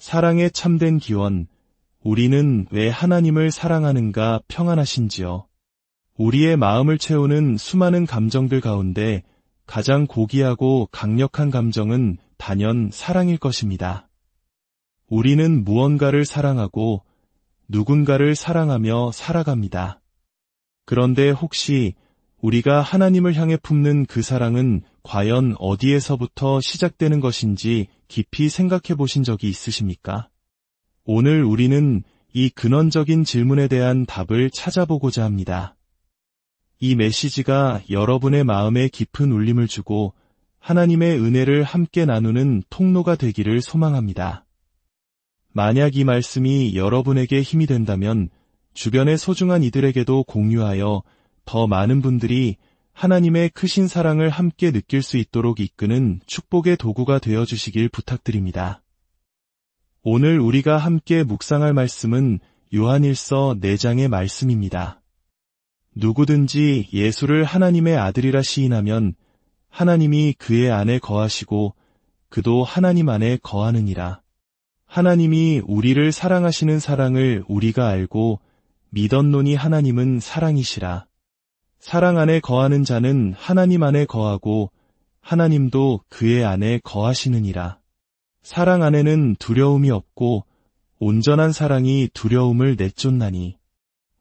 사랑의 참된 기원, 우리는 왜 하나님을 사랑하는가 평안하신지요? 우리의 마음을 채우는 수많은 감정들 가운데 가장 고귀하고 강력한 감정은 단연 사랑일 것입니다. 우리는 무언가를 사랑하고 누군가를 사랑하며 살아갑니다. 그런데 혹시 우리가 하나님을 향해 품는 그 사랑은 과연 어디에서부터 시작되는 것인지 깊이 생각해 보신 적이 있으십니까? 오늘 우리는 이 근원적인 질문에 대한 답을 찾아보고자 합니다. 이 메시지가 여러분의 마음에 깊은 울림을 주고 하나님의 은혜를 함께 나누는 통로가 되기를 소망합니다. 만약 이 말씀이 여러분에게 힘이 된다면 주변의 소중한 이들에게도 공유하여 더 많은 분들이 하나님의 크신 사랑을 함께 느낄 수 있도록 이끄는 축복의 도구가 되어주시길 부탁드립니다. 오늘 우리가 함께 묵상할 말씀은 요한일서 4장의 말씀입니다. 누구든지 예수를 하나님의 아들이라 시인하면 하나님이 그의 안에 거하시고 그도 하나님 안에 거하느니라. 하나님이 우리를 사랑하시는 사랑을 우리가 알고 믿었노니 하나님은 사랑이시라. 사랑 안에 거하는 자는 하나님 안에 거하고 하나님도 그의 안에 거하시느니라. 사랑 안에는 두려움이 없고 온전한 사랑이 두려움을 내쫓나니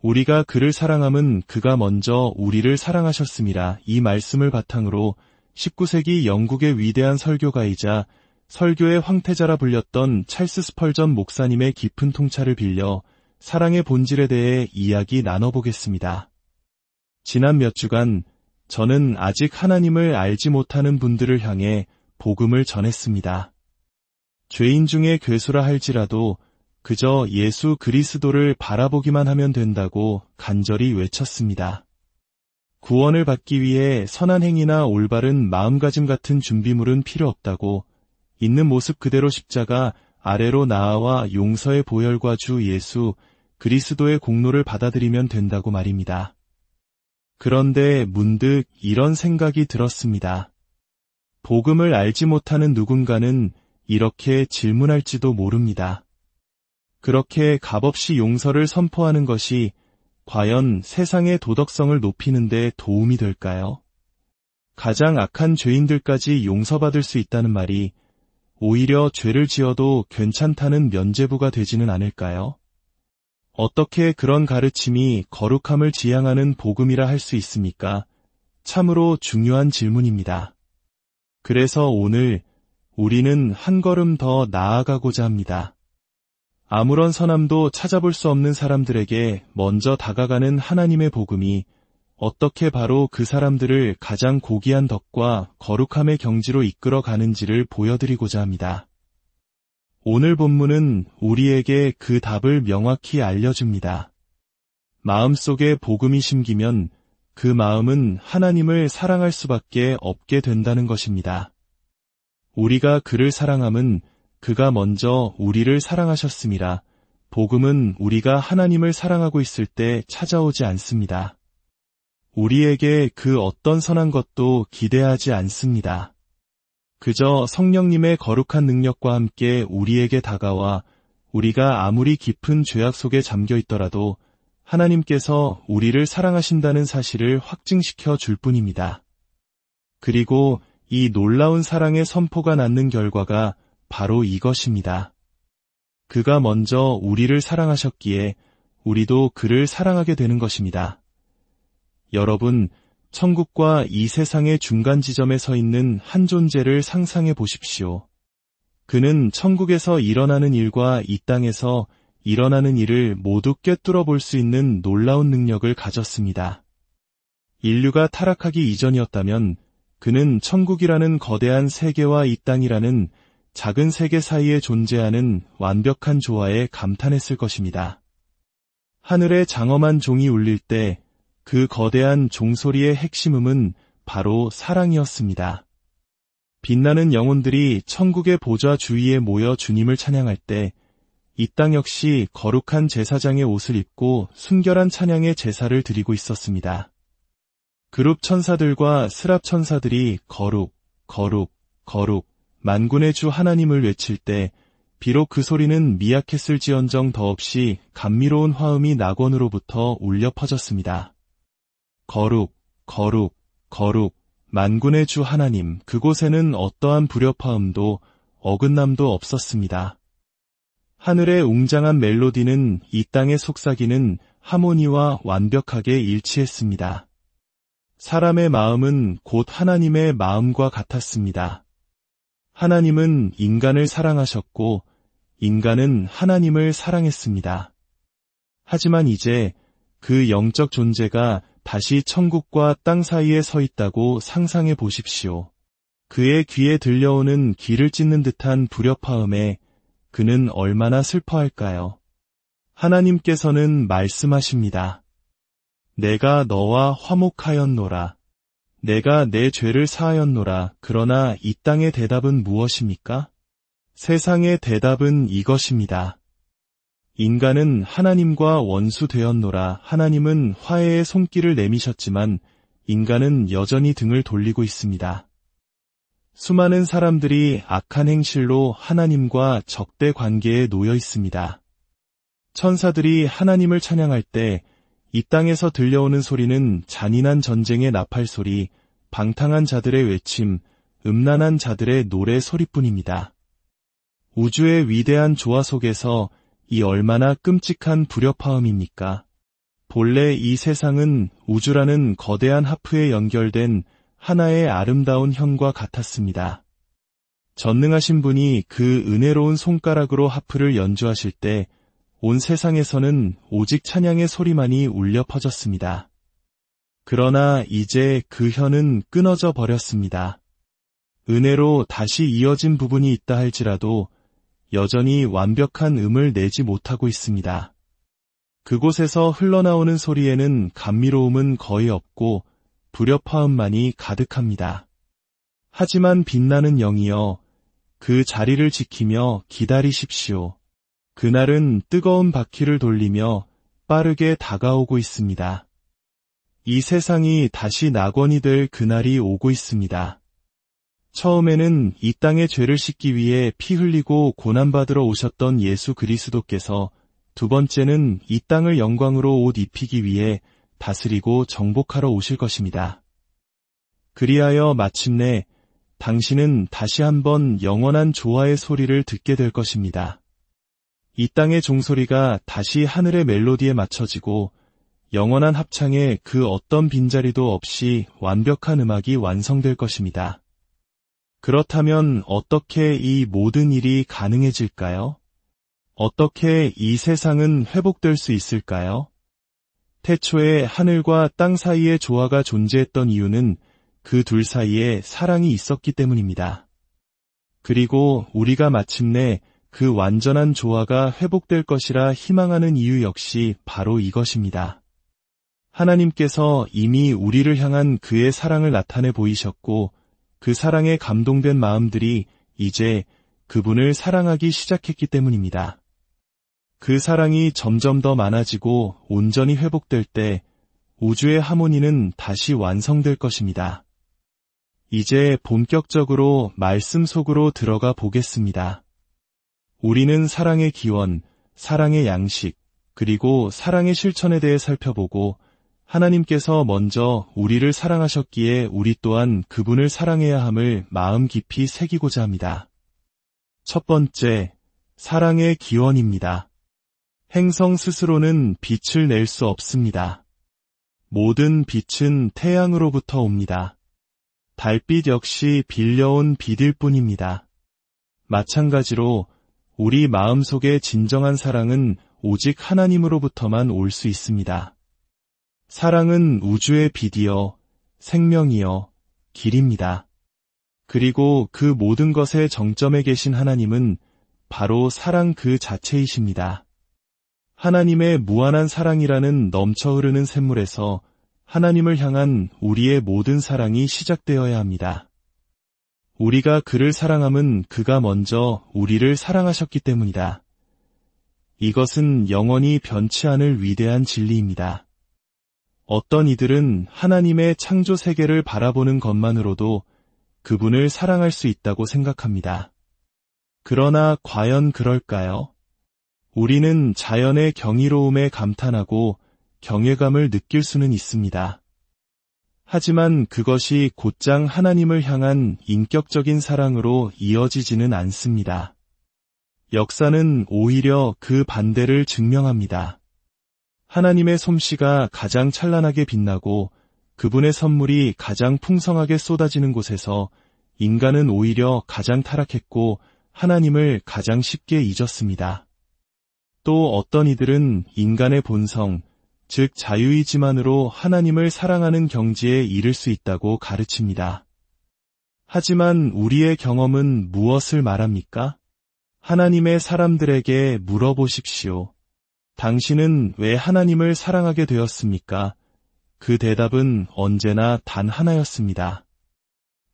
우리가 그를 사랑함은 그가 먼저 우리를 사랑하셨음이라. 이 말씀을 바탕으로 19세기 영국의 위대한 설교가이자 설교의 황태자라 불렸던 찰스 스펄전 목사님의 깊은 통찰을 빌려 사랑의 본질에 대해 이야기 나눠보겠습니다. 지난 몇 주간 저는 아직 하나님을 알지 못하는 분들을 향해 복음을 전했습니다. 죄인 중에 괴수라 할지라도 그저 예수 그리스도를 바라보기만 하면 된다고 간절히 외쳤습니다. 구원을 받기 위해 선한 행위나 올바른 마음가짐 같은 준비물은 필요 없다고 있는 모습 그대로 십자가 아래로 나아와 용서의 보혈과 주 예수 그리스도의 공로를 받아들이면 된다고 말입니다. 그런데 문득 이런 생각이 들었습니다. 복음을 알지 못하는 누군가는 이렇게 질문할지도 모릅니다. 그렇게 값없이 용서를 선포하는 것이 과연 세상의 도덕성을 높이는 데 도움이 될까요? 가장 악한 죄인들까지 용서받을 수 있다는 말이 오히려 죄를 지어도 괜찮다는 면죄부가 되지는 않을까요? 어떻게 그런 가르침이 거룩함을 지향하는 복음이라 할 수 있습니까? 참으로 중요한 질문입니다. 그래서 오늘 우리는 한 걸음 더 나아가고자 합니다. 아무런 선함도 찾아볼 수 없는 사람들에게 먼저 다가가는 하나님의 복음이 어떻게 바로 그 사람들을 가장 고귀한 덕과 거룩함의 경지로 이끌어 가는지를 보여드리고자 합니다. 오늘 본문은 우리에게 그 답을 명확히 알려줍니다. 마음속에 복음이 심기면 그 마음은 하나님을 사랑할 수밖에 없게 된다는 것입니다. 우리가 그를 사랑함은 그가 먼저 우리를 사랑하셨음이라. 복음은 우리가 하나님을 사랑하고 있을 때 찾아오지 않습니다. 우리에게 그 어떤 선한 것도 기대하지 않습니다. 그저 성령님의 거룩한 능력과 함께 우리에게 다가와 우리가 아무리 깊은 죄악 속에 잠겨 있더라도 하나님께서 우리를 사랑하신다는 사실을 확증시켜 줄 뿐입니다. 그리고 이 놀라운 사랑의 선포가 낳는 결과가 바로 이것입니다. 그가 먼저 우리를 사랑하셨기에 우리도 그를 사랑하게 되는 것입니다. 여러분, 천국과 이 세상의 중간 지점에 서 있는 한 존재를 상상해 보십시오. 그는 천국에서 일어나는 일과 이 땅에서 일어나는 일을 모두 꿰뚫어 볼 수 있는 놀라운 능력을 가졌습니다. 인류가 타락하기 이전이었다면 그는 천국이라는 거대한 세계와 이 땅이라는 작은 세계 사이에 존재하는 완벽한 조화에 감탄했을 것입니다. 하늘에 장엄한 종이 울릴 때 그 거대한 종소리의 핵심음은 바로 사랑이었습니다. 빛나는 영혼들이 천국의 보좌 주위에 모여 주님을 찬양할 때 이 땅 역시 거룩한 제사장의 옷을 입고 순결한 찬양의 제사를 드리고 있었습니다. 그룹 천사들과 스랍 천사들이 거룩, 거룩, 거룩, 만군의 주 하나님을 외칠 때 비록 그 소리는 미약했을지언정 더없이 감미로운 화음이 낙원으로부터 울려 퍼졌습니다. 거룩, 거룩, 거룩, 만군의 주 하나님. 그곳에는 어떠한 불협화음도 어긋남도 없었습니다. 하늘의 웅장한 멜로디는 이 땅의 속삭이는 하모니와 완벽하게 일치했습니다. 사람의 마음은 곧 하나님의 마음과 같았습니다. 하나님은 인간을 사랑하셨고 인간은 하나님을 사랑했습니다. 하지만 이제 그 영적 존재가 다시 천국과 땅 사이에 서 있다고 상상해 보십시오. 그의 귀에 들려오는 귀를 찢는 듯한 불협화음에 그는 얼마나 슬퍼할까요? 하나님께서는 말씀하십니다. 내가 너와 화목하였노라. 내가 내 죄를 사하였노라. 그러나 이 땅의 대답은 무엇입니까? 세상의 대답은 이것입니다. 인간은 하나님과 원수되었노라. 하나님은 화해의 손길을 내미셨지만 인간은 여전히 등을 돌리고 있습니다. 수많은 사람들이 악한 행실로 하나님과 적대 관계에 놓여 있습니다. 천사들이 하나님을 찬양할 때 이 땅에서 들려오는 소리는 잔인한 전쟁의 나팔 소리, 방탕한 자들의 외침, 음란한 자들의 노래 소리뿐입니다. 우주의 위대한 조화 속에서 이 얼마나 끔찍한 불협화음입니까? 본래 이 세상은 우주라는 거대한 하프에 연결된 하나의 아름다운 현과 같았습니다. 전능하신 분이 그 은혜로운 손가락으로 하프를 연주하실 때 온 세상에서는 오직 찬양의 소리만이 울려 퍼졌습니다. 그러나 이제 그 현은 끊어져 버렸습니다. 은혜로 다시 이어진 부분이 있다 할지라도 여전히 완벽한 음을 내지 못하고 있습니다. 그곳에서 흘러나오는 소리에는 감미로움은 거의 없고 불협화음만이 가득합니다. 하지만 빛나는 영이여, 그 자리를 지키며 기다리십시오. 그날은 뜨거운 바퀴를 돌리며 빠르게 다가오고 있습니다. 이 세상이 다시 낙원이 될 그날이 오고 있습니다. 처음에는 이 땅의 죄를 씻기 위해 피 흘리고 고난받으러 오셨던 예수 그리스도께서 두 번째는 이 땅을 영광으로 옷 입히기 위해 다스리고 정복하러 오실 것입니다. 그리하여 마침내 당신은 다시 한번 영원한 조화의 소리를 듣게 될 것입니다. 이 땅의 종소리가 다시 하늘의 멜로디에 맞춰지고 영원한 합창에 그 어떤 빈자리도 없이 완벽한 음악이 완성될 것입니다. 그렇다면 어떻게 이 모든 일이 가능해질까요? 어떻게 이 세상은 회복될 수 있을까요? 태초에 하늘과 땅 사이의 조화가 존재했던 이유는 그 둘 사이에 사랑이 있었기 때문입니다. 그리고 우리가 마침내 그 완전한 조화가 회복될 것이라 희망하는 이유 역시 바로 이것입니다. 하나님께서 이미 우리를 향한 그의 사랑을 나타내 보이셨고 그 사랑에 감동된 마음들이 이제 그분을 사랑하기 시작했기 때문입니다. 그 사랑이 점점 더 많아지고 온전히 회복될 때 우주의 하모니는 다시 완성될 것입니다. 이제 본격적으로 말씀 속으로 들어가 보겠습니다. 우리는 사랑의 기원, 사랑의 양식, 그리고 사랑의 실천에 대해 살펴보고 하나님께서 먼저 우리를 사랑하셨기에 우리 또한 그분을 사랑해야 함을 마음 깊이 새기고자 합니다. 첫 번째, 사랑의 기원입니다. 행성 스스로는 빛을 낼 수 없습니다. 모든 빛은 태양으로부터 옵니다. 달빛 역시 빌려온 빛일 뿐입니다. 마찬가지로 우리 마음속의 진정한 사랑은 오직 하나님으로부터만 올 수 있습니다. 사랑은 우주의 빛이요, 생명이요, 길입니다. 그리고 그 모든 것의 정점에 계신 하나님은 바로 사랑 그 자체이십니다. 하나님의 무한한 사랑이라는 넘쳐 흐르는 샘물에서 하나님을 향한 우리의 모든 사랑이 시작되어야 합니다. 우리가 그를 사랑함은 그가 먼저 우리를 사랑하셨기 때문이다. 이것은 영원히 변치 않을 위대한 진리입니다. 어떤 이들은 하나님의 창조 세계를 바라보는 것만으로도 그분을 사랑할 수 있다고 생각합니다. 그러나 과연 그럴까요? 우리는 자연의 경이로움에 감탄하고 경외감을 느낄 수는 있습니다. 하지만 그것이 곧장 하나님을 향한 인격적인 사랑으로 이어지지는 않습니다. 역사는 오히려 그 반대를 증명합니다. 하나님의 솜씨가 가장 찬란하게 빛나고 그분의 선물이 가장 풍성하게 쏟아지는 곳에서 인간은 오히려 가장 타락했고 하나님을 가장 쉽게 잊었습니다. 또 어떤 이들은 인간의 본성, 즉 자유의지만으로 하나님을 사랑하는 경지에 이를 수 있다고 가르칩니다. 하지만 우리의 경험은 무엇을 말합니까? 하나님의 사람들에게 물어보십시오. 당신은 왜 하나님을 사랑하게 되었습니까? 그 대답은 언제나 단 하나였습니다.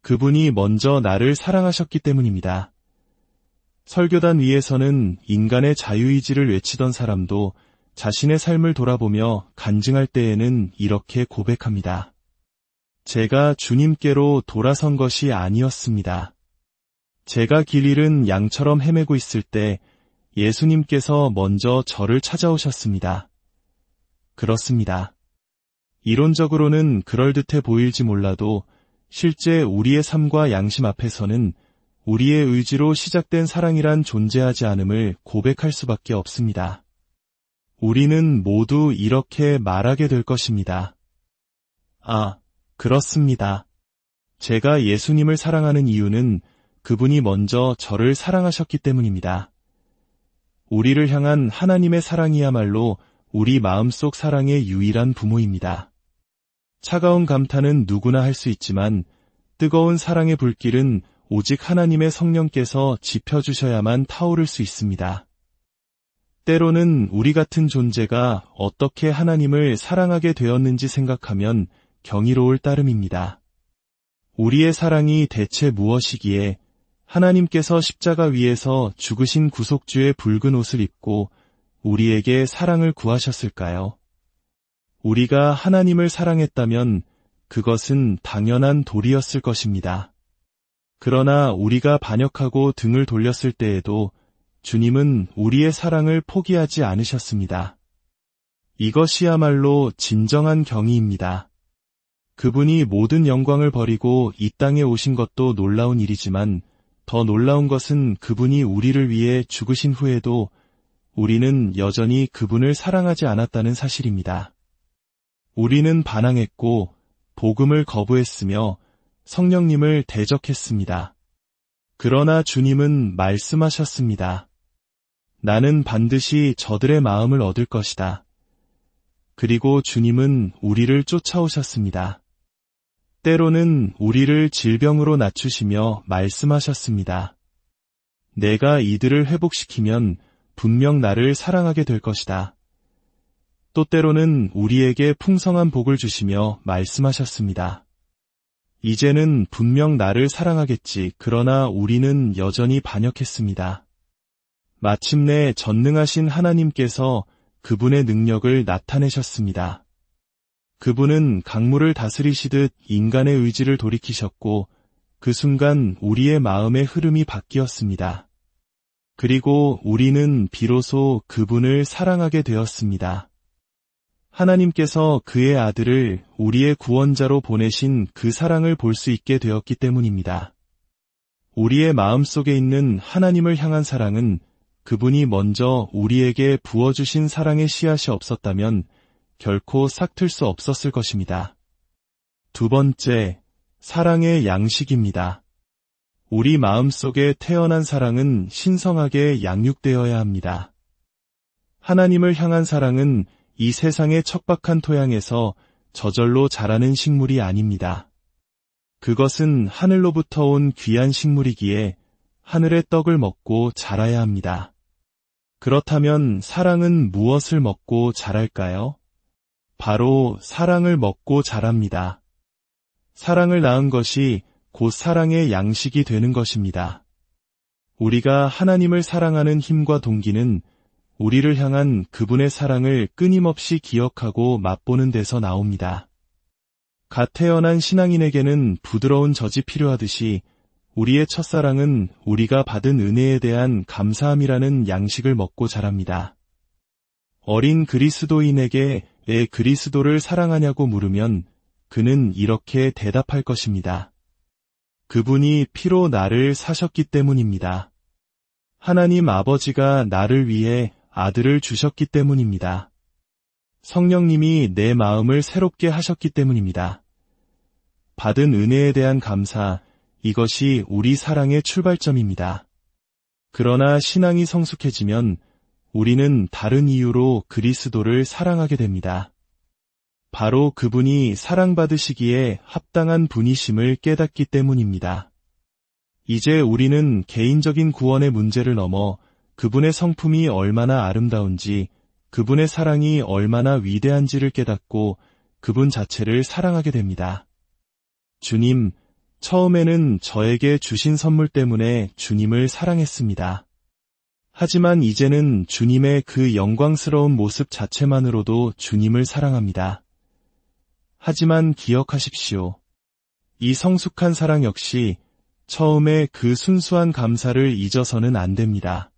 그분이 먼저 나를 사랑하셨기 때문입니다. 설교단 위에서는 인간의 자유의지를 외치던 사람도 자신의 삶을 돌아보며 간증할 때에는 이렇게 고백합니다. 제가 주님께로 돌아선 것이 아니었습니다. 제가 길 잃은 양처럼 헤매고 있을 때 예수님께서 먼저 저를 찾아오셨습니다. 그렇습니다. 이론적으로는 그럴듯해 보일지 몰라도 실제 우리의 삶과 양심 앞에서는 우리의 의지로 시작된 사랑이란 존재하지 않음을 고백할 수밖에 없습니다. 우리는 모두 이렇게 말하게 될 것입니다. 아, 그렇습니다. 제가 예수님을 사랑하는 이유는 그분이 먼저 저를 사랑하셨기 때문입니다. 우리를 향한 하나님의 사랑이야말로 우리 마음속 사랑의 유일한 부모입니다. 차가운 감탄은 누구나 할 수 있지만 뜨거운 사랑의 불길은 오직 하나님의 성령께서 지펴주셔야만 타오를 수 있습니다. 때로는 우리 같은 존재가 어떻게 하나님을 사랑하게 되었는지 생각하면 경이로울 따름입니다. 우리의 사랑이 대체 무엇이기에 하나님께서 십자가 위에서 죽으신 구속주의 붉은 옷을 입고 우리에게 사랑을 구하셨을까요? 우리가 하나님을 사랑했다면 그것은 당연한 도리였을 것입니다. 그러나 우리가 반역하고 등을 돌렸을 때에도 주님은 우리의 사랑을 포기하지 않으셨습니다. 이것이야말로 진정한 경의입니다. 그분이 모든 영광을 버리고 이 땅에 오신 것도 놀라운 일이지만 더 놀라운 것은 그분이 우리를 위해 죽으신 후에도 우리는 여전히 그분을 사랑하지 않았다는 사실입니다. 우리는 반항했고 복음을 거부했으며 성령님을 대적했습니다. 그러나 주님은 말씀하셨습니다. 나는 반드시 저들의 마음을 얻을 것이다. 그리고 주님은 우리를 쫓아오셨습니다. 때로는 우리를 질병으로 낮추시며 말씀하셨습니다. 내가 이들을 회복시키면 분명 나를 사랑하게 될 것이다. 또 때로는 우리에게 풍성한 복을 주시며 말씀하셨습니다. 이제는 분명 나를 사랑하겠지. 그러나 우리는 여전히 반역했습니다. 마침내 전능하신 하나님께서 그분의 능력을 나타내셨습니다. 그분은 강물을 다스리시듯 인간의 의지를 돌이키셨고 그 순간 우리의 마음의 흐름이 바뀌었습니다. 그리고 우리는 비로소 그분을 사랑하게 되었습니다. 하나님께서 그의 아들을 우리의 구원자로 보내신 그 사랑을 볼 수 있게 되었기 때문입니다. 우리의 마음속에 있는 하나님을 향한 사랑은 그분이 먼저 우리에게 부어주신 사랑의 씨앗이 없었다면 결코 싹틀 수 없었을 것입니다. 두 번째, 사랑의 양식입니다. 우리 마음속에 태어난 사랑은 신성하게 양육되어야 합니다. 하나님을 향한 사랑은 이 세상의 척박한 토양에서 저절로 자라는 식물이 아닙니다. 그것은 하늘로부터 온 귀한 식물이기에 하늘의 떡을 먹고 자라야 합니다. 그렇다면 사랑은 무엇을 먹고 자랄까요? 바로 사랑을 먹고 자랍니다. 사랑을 낳은 것이 곧 사랑의 양식이 되는 것입니다. 우리가 하나님을 사랑하는 힘과 동기는 우리를 향한 그분의 사랑을 끊임없이 기억하고 맛보는 데서 나옵니다. 갓 태어난 신앙인에게는 부드러운 젖이 필요하듯이 우리의 첫사랑은 우리가 받은 은혜에 대한 감사함이라는 양식을 먹고 자랍니다. 어린 그리스도인에게 왜 그리스도를 사랑하냐고 물으면 그는 이렇게 대답할 것입니다. 그분이 피로 나를 사셨기 때문입니다. 하나님 아버지가 나를 위해 아들을 주셨기 때문입니다. 성령님이 내 마음을 새롭게 하셨기 때문입니다. 받은 은혜에 대한 감사, 이것이 우리 사랑의 출발점입니다. 그러나 신앙이 성숙해지면 우리는 다른 이유로 그리스도를 사랑하게 됩니다. 바로 그분이 사랑받으시기에 합당한 분이심을 깨닫기 때문입니다. 이제 우리는 개인적인 구원의 문제를 넘어 그분의 성품이 얼마나 아름다운지, 그분의 사랑이 얼마나 위대한지를 깨닫고 그분 자체를 사랑하게 됩니다. 주님, 처음에는 저에게 주신 선물 때문에 주님을 사랑했습니다. 하지만 이제는 주님의 그 영광스러운 모습 자체만으로도 주님을 사랑합니다. 하지만 기억하십시오. 이 성숙한 사랑 역시 처음에 그 순수한 감사를 잊어서는 안 됩니다.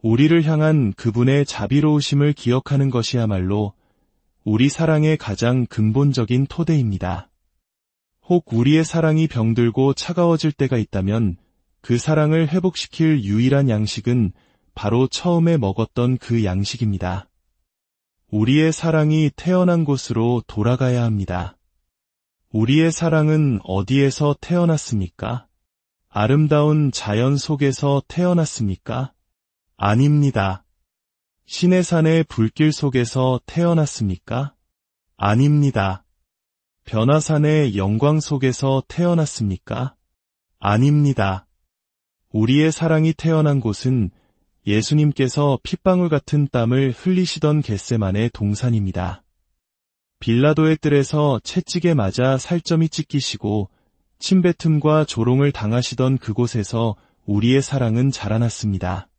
우리를 향한 그분의 자비로우심을 기억하는 것이야말로 우리 사랑의 가장 근본적인 토대입니다. 혹 우리의 사랑이 병들고 차가워질 때가 있다면 그 사랑을 회복시킬 유일한 양식은 바로 처음에 먹었던 그 양식입니다. 우리의 사랑이 태어난 곳으로 돌아가야 합니다. 우리의 사랑은 어디에서 태어났습니까? 아름다운 자연 속에서 태어났습니까? 아닙니다. 시내산의 불길 속에서 태어났습니까? 아닙니다. 변화산의 영광 속에서 태어났습니까? 아닙니다. 우리의 사랑이 태어난 곳은 예수님께서 핏방울 같은 땀을 흘리시던 겟세마네 동산입니다. 빌라도의 뜰에서 채찍에 맞아 살점이 찢기시고 침뱉음과 조롱을 당하시던 그곳에서 우리의 사랑은 자라났습니다.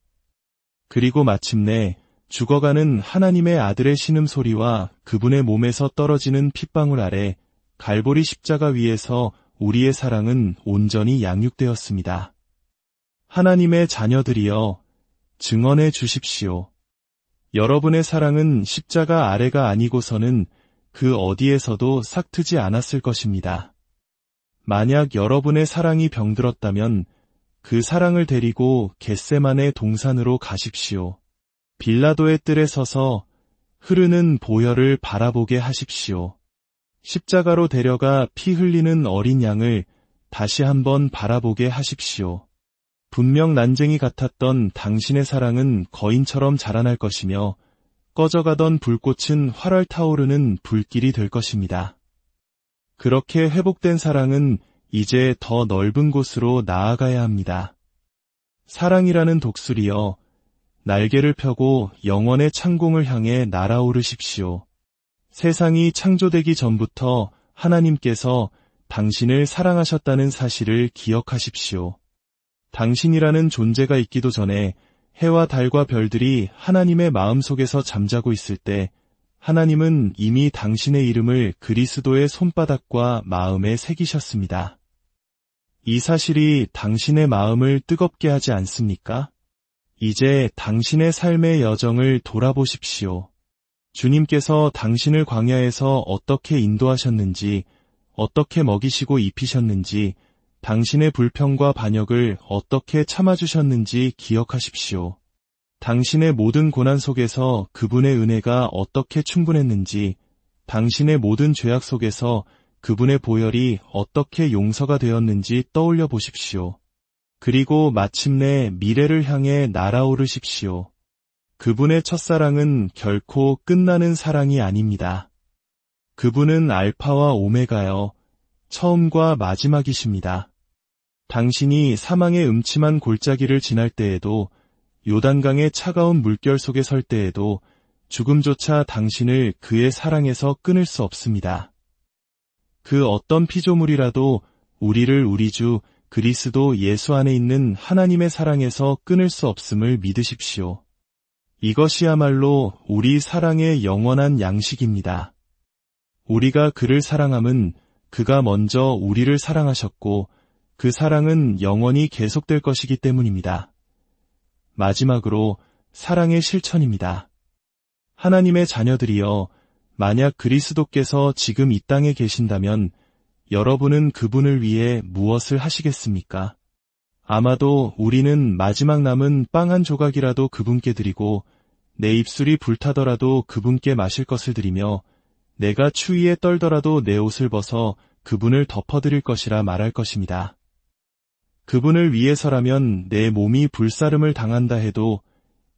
그리고 마침내 죽어가는 하나님의 아들의 신음소리와 그분의 몸에서 떨어지는 핏방울 아래 갈보리 십자가 위에서 우리의 사랑은 온전히 양육되었습니다. 하나님의 자녀들이여, 증언해 주십시오. 여러분의 사랑은 십자가 아래가 아니고서는 그 어디에서도 싹트지 않았을 것입니다. 만약 여러분의 사랑이 병들었다면 그 사랑을 데리고 겟세마네 동산으로 가십시오. 빌라도의 뜰에 서서 흐르는 보혈을 바라보게 하십시오. 십자가로 데려가 피 흘리는 어린 양을 다시 한번 바라보게 하십시오. 분명 난쟁이 같았던 당신의 사랑은 거인처럼 자라날 것이며 꺼져가던 불꽃은 활활 타오르는 불길이 될 것입니다. 그렇게 회복된 사랑은 이제 더 넓은 곳으로 나아가야 합니다. 사랑이라는 독수리여, 날개를 펴고 영원의 창공을 향해 날아오르십시오. 세상이 창조되기 전부터 하나님께서 당신을 사랑하셨다는 사실을 기억하십시오. 당신이라는 존재가 있기도 전에 해와 달과 별들이 하나님의 마음속에서 잠자고 있을 때 하나님은 이미 당신의 이름을 그리스도의 손바닥과 마음에 새기셨습니다. 이 사실이 당신의 마음을 뜨겁게 하지 않습니까? 이제 당신의 삶의 여정을 돌아보십시오. 주님께서 당신을 광야에서 어떻게 인도하셨는지, 어떻게 먹이시고 입히셨는지, 당신의 불평과 반역을 어떻게 참아주셨는지 기억하십시오. 당신의 모든 고난 속에서 그분의 은혜가 어떻게 충분했는지, 당신의 모든 죄악 속에서 그분의 보혈이 어떻게 용서가 되었는지 떠올려 보십시오. 그리고 마침내 미래를 향해 날아오르십시오. 그분의 첫사랑은 결코 끝나는 사랑이 아닙니다. 그분은 알파와 오메가여, 처음과 마지막이십니다. 당신이 사망의 음침한 골짜기를 지날 때에도, 요단강의 차가운 물결 속에 설 때에도 죽음조차 당신을 그의 사랑에서 끊을 수 없습니다. 그 어떤 피조물이라도 우리를 우리 주 그리스도 예수 안에 있는 하나님의 사랑에서 끊을 수 없음을 믿으십시오. 이것이야말로 우리 사랑의 영원한 양식입니다. 우리가 그를 사랑함은 그가 먼저 우리를 사랑하셨고 그 사랑은 영원히 계속될 것이기 때문입니다. 마지막으로 사랑의 실천입니다. 하나님의 자녀들이여, 만약 그리스도께서 지금 이 땅에 계신다면 여러분은 그분을 위해 무엇을 하시겠습니까? 아마도 우리는 마지막 남은 빵 한 조각이라도 그분께 드리고 내 입술이 불타더라도 그분께 마실 것을 드리며 내가 추위에 떨더라도 내 옷을 벗어 그분을 덮어드릴 것이라 말할 것입니다. 그분을 위해서라면 내 몸이 불사름을 당한다 해도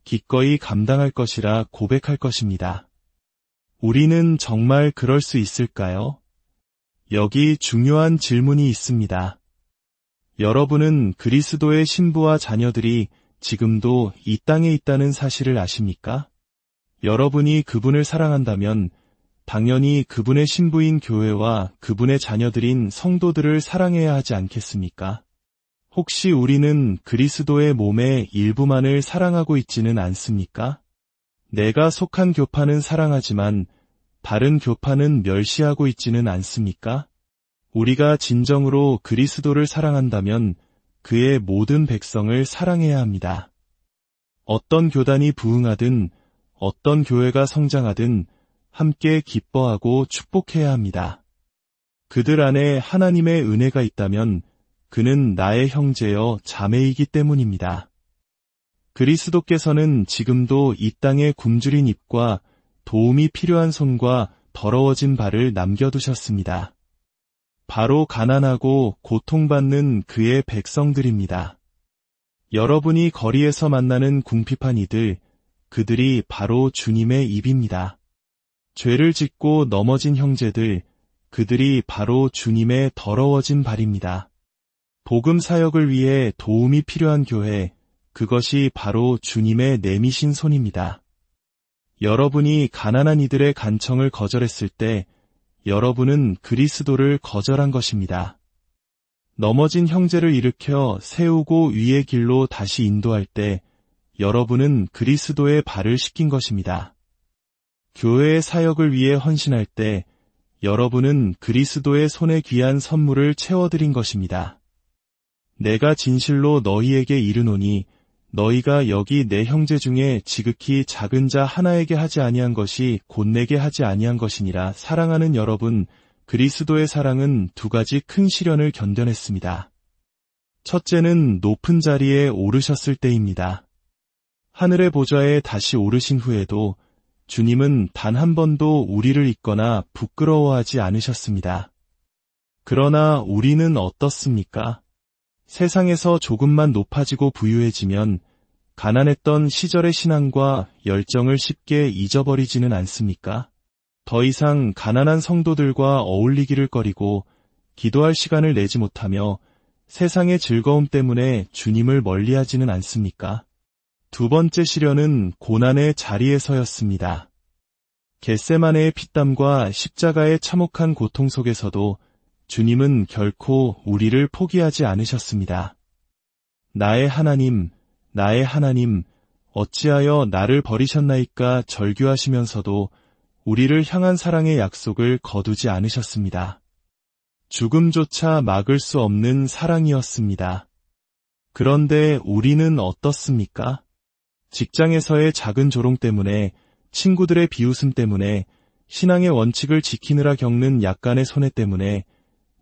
기꺼이 감당할 것이라 고백할 것입니다. 우리는 정말 그럴 수 있을까요? 여기 중요한 질문이 있습니다. 여러분은 그리스도의 신부와 자녀들이 지금도 이 땅에 있다는 사실을 아십니까? 여러분이 그분을 사랑한다면 당연히 그분의 신부인 교회와 그분의 자녀들인 성도들을 사랑해야 하지 않겠습니까? 혹시 우리는 그리스도의 몸의 일부만을 사랑하고 있지는 않습니까? 내가 속한 교파는 사랑하지만 다른 교파는 멸시하고 있지는 않습니까? 우리가 진정으로 그리스도를 사랑한다면 그의 모든 백성을 사랑해야 합니다. 어떤 교단이 부흥하든 어떤 교회가 성장하든 함께 기뻐하고 축복해야 합니다. 그들 안에 하나님의 은혜가 있다면 그는 나의 형제여 자매이기 때문입니다. 그리스도께서는 지금도 이 땅에 굶주린 입과 도움이 필요한 손과 더러워진 발을 남겨두셨습니다. 바로 가난하고 고통받는 그의 백성들입니다. 여러분이 거리에서 만나는 궁핍한 이들, 그들이 바로 주님의 입입니다. 죄를 짓고 넘어진 형제들, 그들이 바로 주님의 더러워진 발입니다. 복음 사역을 위해 도움이 필요한 교회, 그것이 바로 주님의 내미신 손입니다. 여러분이 가난한 이들의 간청을 거절했을 때 여러분은 그리스도를 거절한 것입니다. 넘어진 형제를 일으켜 세우고 위의 길로 다시 인도할 때 여러분은 그리스도의 발을 씻긴 것입니다. 교회의 사역을 위해 헌신할 때 여러분은 그리스도의 손에 귀한 선물을 채워드린 것입니다. 내가 진실로 너희에게 이르노니 너희가 여기 내 형제 중에 지극히 작은 자 하나에게 하지 아니한 것이 곧 내게 하지 아니한 것이니라. 사랑하는 여러분, 그리스도의 사랑은 두 가지 큰 시련을 견뎌냈습니다. 첫째는 높은 자리에 오르셨을 때입니다. 하늘의 보좌에 다시 오르신 후에도 주님은 단 한 번도 우리를 잊거나 부끄러워하지 않으셨습니다. 그러나 우리는 어떻습니까? 세상에서 조금만 높아지고 부유해지면 가난했던 시절의 신앙과 열정을 쉽게 잊어버리지는 않습니까? 더 이상 가난한 성도들과 어울리기를 꺼리고 기도할 시간을 내지 못하며 세상의 즐거움 때문에 주님을 멀리하지는 않습니까? 두 번째 시련은 고난의 자리에서였습니다. 겟세마네의 피땀과 십자가의 참혹한 고통 속에서도 주님은 결코 우리를 포기하지 않으셨습니다. 나의 하나님, 나의 하나님, 어찌하여 나를 버리셨나이까 절규하시면서도 우리를 향한 사랑의 약속을 거두지 않으셨습니다. 죽음조차 막을 수 없는 사랑이었습니다. 그런데 우리는 어떻습니까? 직장에서의 작은 조롱 때문에, 친구들의 비웃음 때문에, 신앙의 원칙을 지키느라 겪는 약간의 손해 때문에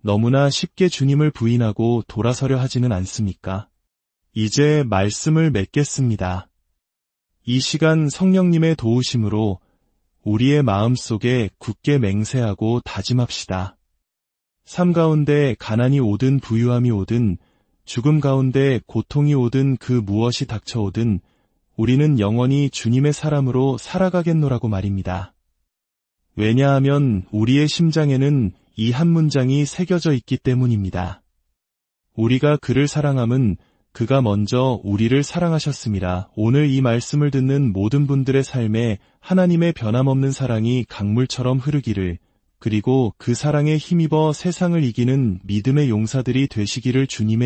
너무나 쉽게 주님을 부인하고 돌아서려 하지는 않습니까? 이제 말씀을 맺겠습니다. 이 시간 성령님의 도우심으로 우리의 마음속에 굳게 맹세하고 다짐합시다. 삶 가운데 가난이 오든 부유함이 오든 죽음 가운데 고통이 오든 그 무엇이 닥쳐오든 우리는 영원히 주님의 사람으로 살아가겠노라고 말입니다. 왜냐하면 우리의 심장에는 이 한 문장이 새겨져 있기 때문입니다. 우리가 그를 사랑함은 그가 먼저 우리를 사랑하셨음이라. 오늘 이 말씀을 듣는 모든 분들의 삶에 하나님의 변함없는 사랑이 강물처럼 흐르기를, 그리고 그 사랑에 힘입어 세상을 이기는 믿음의 용사들이 되시기를 주님의